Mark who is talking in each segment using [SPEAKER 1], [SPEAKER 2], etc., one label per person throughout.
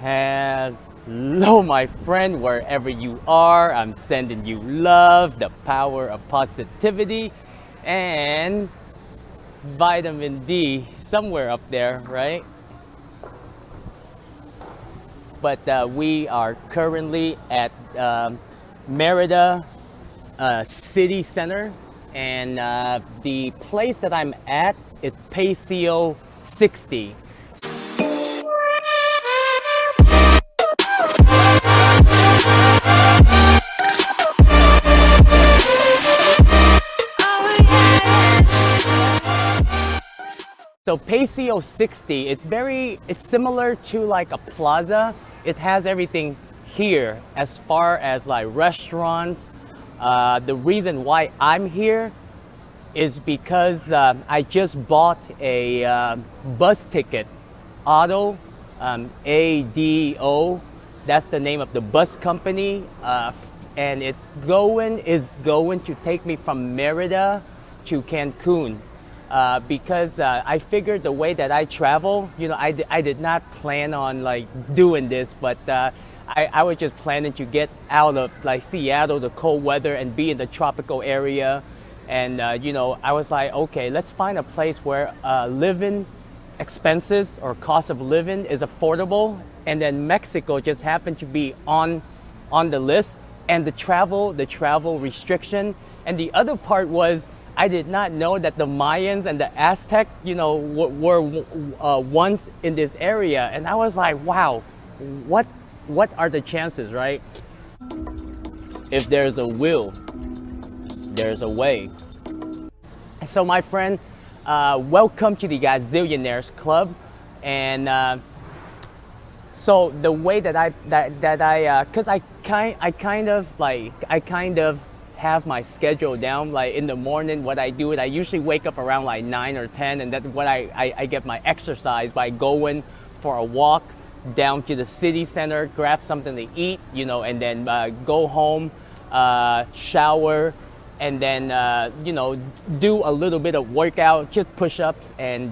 [SPEAKER 1] Hello, my friend, wherever you are. I'm sending you love, the power of positivity, and vitamin D somewhere up there, right? But we are currently at Merida City Center, and the place that I'm at is Paseo 60. So Paseo 60, it's similar to like a plaza. It has everything here as far as like restaurants. The reason why I'm here is because I just bought a bus ticket, Auto, ADO. That's the name of the bus company, and is going to take me from Merida to Cancun. Because I figured the way that I travel, I did not plan on like doing this, but I was just planning to get out of like Seattle, the cold weather, and be in the tropical area. And I was like, okay, let's find a place where living expenses or cost of living is affordable. And then Mexico just happened to be on the list, and the travel restriction. And the other part was, I did not know that the Mayans and the Aztecs, were once in this area. And I was like, wow, what are the chances, right? If there's a will, there's a way. So my friend, welcome to the Gazillionaires Club. And so the way that cause I kind of have my schedule down. Like in the morning, what I do is I usually wake up around like 9 or 10, and that's when I get my exercise by going for a walk down to the city center, grab something to eat, and then go home, shower, and then do a little bit of workout, just push-ups, and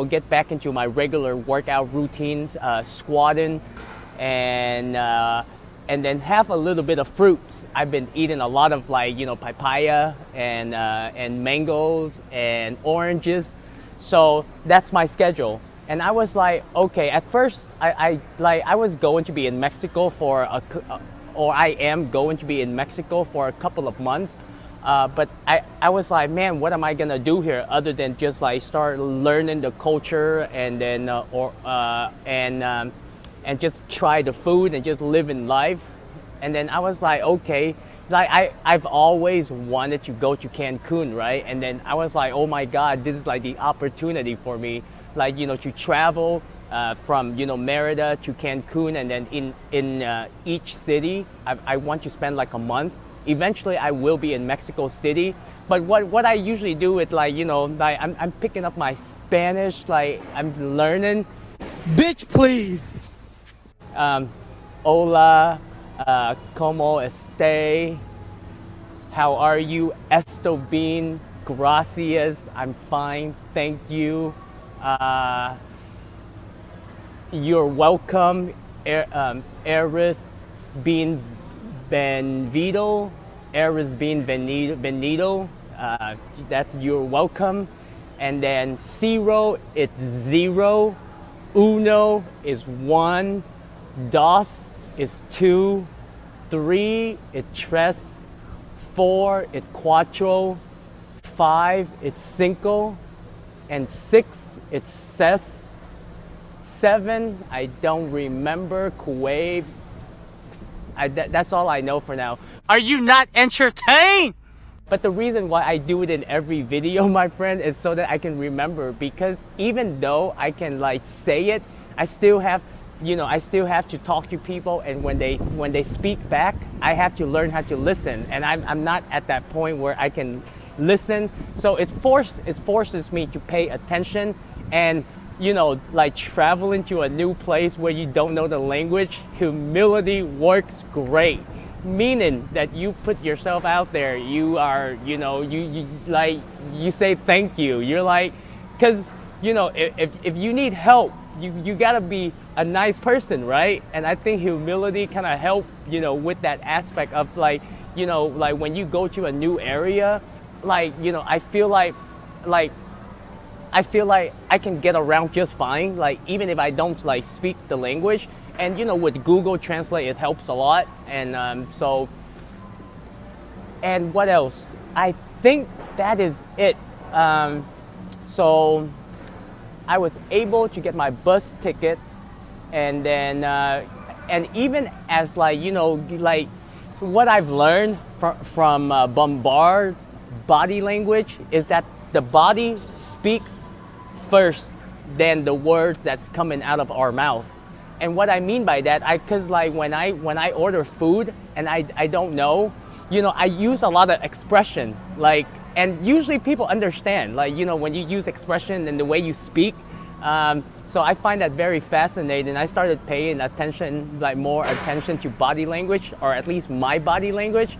[SPEAKER 1] get back into my regular workout routines, squatting, and then have a little bit of fruits. I've been eating a lot of papaya and mangoes and oranges. So that's my schedule. And I was like, okay, at first I was going to be in Mexico I am going to be in Mexico for a couple of months. But I was like, man, what am I gonna do here other than just like start learning the culture and then and just try the food and just live in life. And then I was like, okay, like I've always wanted to go to Cancun, right? And then I was like, oh my God, this is like the opportunity for me, like, to travel from, Merida to Cancun, and then in each city, I want to spend like a month. Eventually I will be in Mexico City. But what I usually do is like, like I'm picking up my Spanish, like I'm learning. Bitch, please. Hola, como esté? How are you? Esto bien, gracias. I'm fine, thank you. You're welcome. Eres bienvenido. Eres bienvenido. That's you're welcome. And then zero, it's zero. Uno is one. Dos is two. Three is tres. Four is cuatro. Five is cinco. And six is seis. Seven, I don't remember. Kuwait. That's all I know for now. Are you not entertained? But the reason why I do it in every video, my friend, is so that I can remember. Because even though I can like say it, I still have to talk to people, and when they speak back, I have to learn how to listen, and I'm not at that point where I can listen. So it forces me to pay attention, and like traveling to a new place where you don't know the language, humility works great. Meaning that you put yourself out there, you are, you say thank you. You're like, because, if you need help, you gotta be a nice person, right? And I think humility kind of help, with that aspect of like, like when you go to a new area, like, like I feel like I can get around just fine, like even if I don't like speak the language. And with Google Translate, it helps a lot. And and what else? I think that is it. So I was able to get my bus ticket, and then and even as like like what I've learned from Bombard's body language is that the body speaks first than the words that's coming out of our mouth. And what I mean by that, cause like when I order food and I don't know, I use a lot of expression, like, and usually people understand, like, when you use expression and the way you speak. So I find that very fascinating. I started paying attention, like more attention to body language, or at least my body language.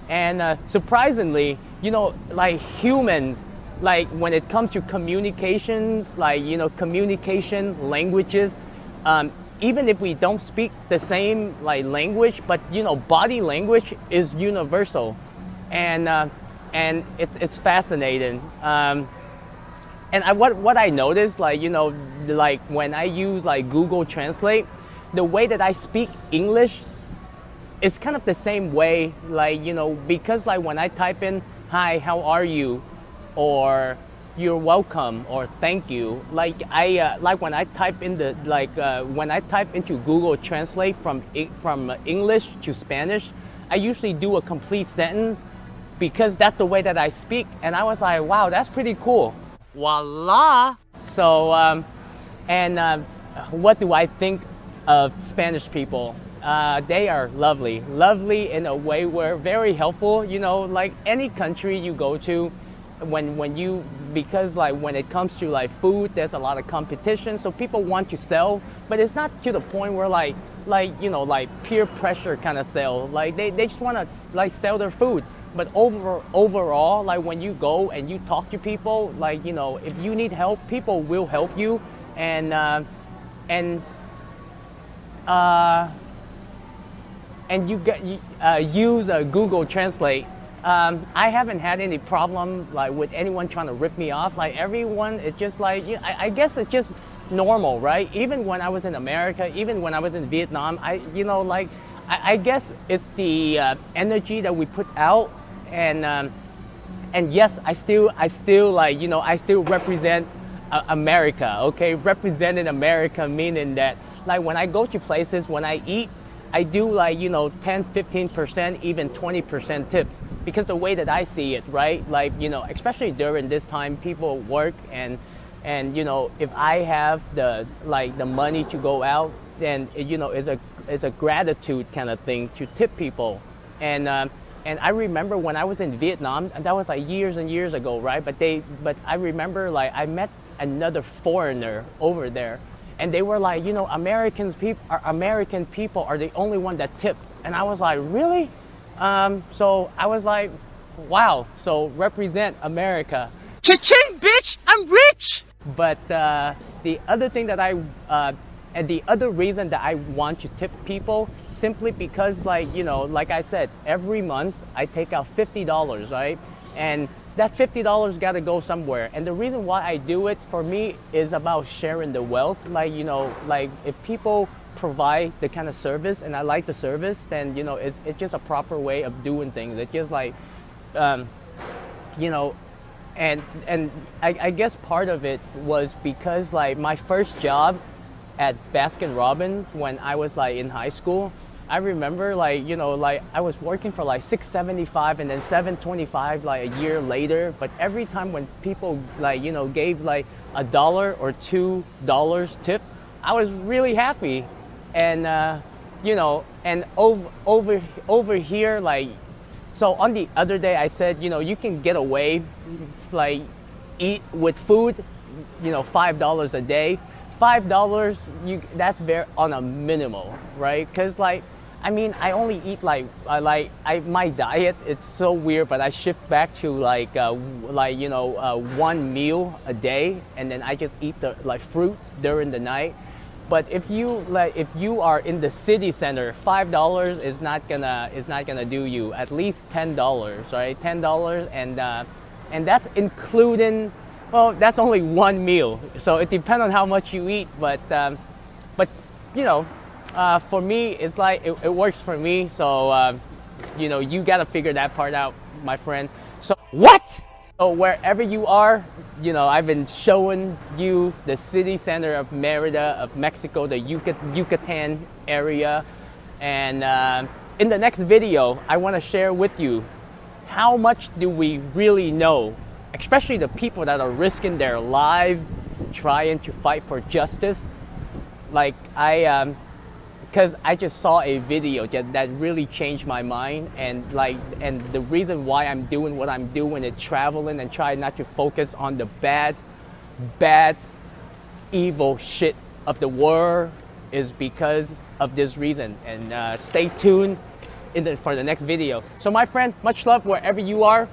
[SPEAKER 1] And surprisingly, like humans, like when it comes to communications, like, communication languages, even if we don't speak the same like language, but body language is universal. And it's fascinating. And what I noticed, like, like when I use like Google Translate, the way that I speak English is kind of the same way, like, because like when I type in, hi, how are you? Or you're welcome, or thank you. Like like when I type in when I type into Google Translate from English to Spanish, I usually do a complete sentence because that's the way that I speak. And I was like, wow, that's pretty cool. Voila! So, what do I think of Spanish people? They are lovely. Lovely in a way where very helpful, like any country you go to, because like when it comes to like food, there's a lot of competition, so people want to sell, but it's not to the point where like peer pressure kind of sell. Like they just want to like sell their food. But overall, like when you go and you talk to people, like, if you need help, people will help you. And you use Google Translate. I haven't had any problem like with anyone trying to rip me off. Like everyone, it's just like, I guess it's just normal, right? Even when I was in America, even when I was in Vietnam, I guess it's the energy that we put out. And yes, I still like, I still represent America, okay? Representing America, meaning that like when I go to places, when I eat, I do like, 10, 15%, even 20% tips, because the way that I see it, right? Like, especially during this time, people work, and if I have the money to go out, then it's a gratitude kind of thing to tip people. And I remember when I was in Vietnam, and that was like years and years ago, right? But I remember like I met another foreigner over there, and they were like, American people are the only one that tips. And I was like, really? So I was like, wow. So represent America. Cha-ching, bitch! I'm rich. But the other thing that and the other reason that I want to tip people, simply because like I said, every month I take out $50, right? And that $50 got to go somewhere. And the reason why I do it, for me, is about sharing the wealth. Like, like if people provide the kind of service and I like the service, then it's just a proper way of doing things. It's just like and I guess part of it was because like my first job at Baskin Robbins when I was like in high school, I remember like I was working for like $6.75 and then $7.25 like a year later. But every time when people like gave like $1 or $2 tip, I was really happy. And and over here, like, so on the other day I said, you can get away like eat with food, $5 a day. $5, that's very on a minimal, right? Because like I mean, I only eat my diet. It's so weird, but I shift back to one meal a day, and then I just eat the fruits during the night. But if you are in the city center, $5 is not gonna do you. At least $10, right? $10, and that's including. Well, that's only one meal, so it depends on how much you eat. But you know, for me, it's like it works for me. So you gotta figure that part out, my friend. So what? So wherever you are, I've been showing you the city center of Merida, of Mexico, the Yucatan area. And in the next video, I want to share with you how much do we really know, especially the people that are risking their lives trying to fight for justice. Because I just saw a video that really changed my mind, and the reason why I'm doing what I'm doing is traveling and trying not to focus on the bad, evil shit of the world is because of this reason. And stay tuned for the next video. So my friend, much love wherever you are.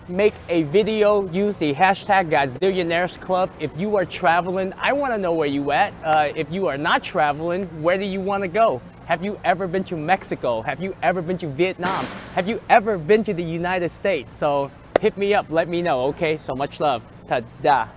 [SPEAKER 1] Make a video, use the hashtag Godzillionaires Club. If you are traveling, I want to know where you at. If you are not traveling, where do you want to go? Have you ever been to Mexico? Have you ever been to Vietnam? Have you ever been to the United States? So hit me up, let me know, okay? So much love. Ta-da.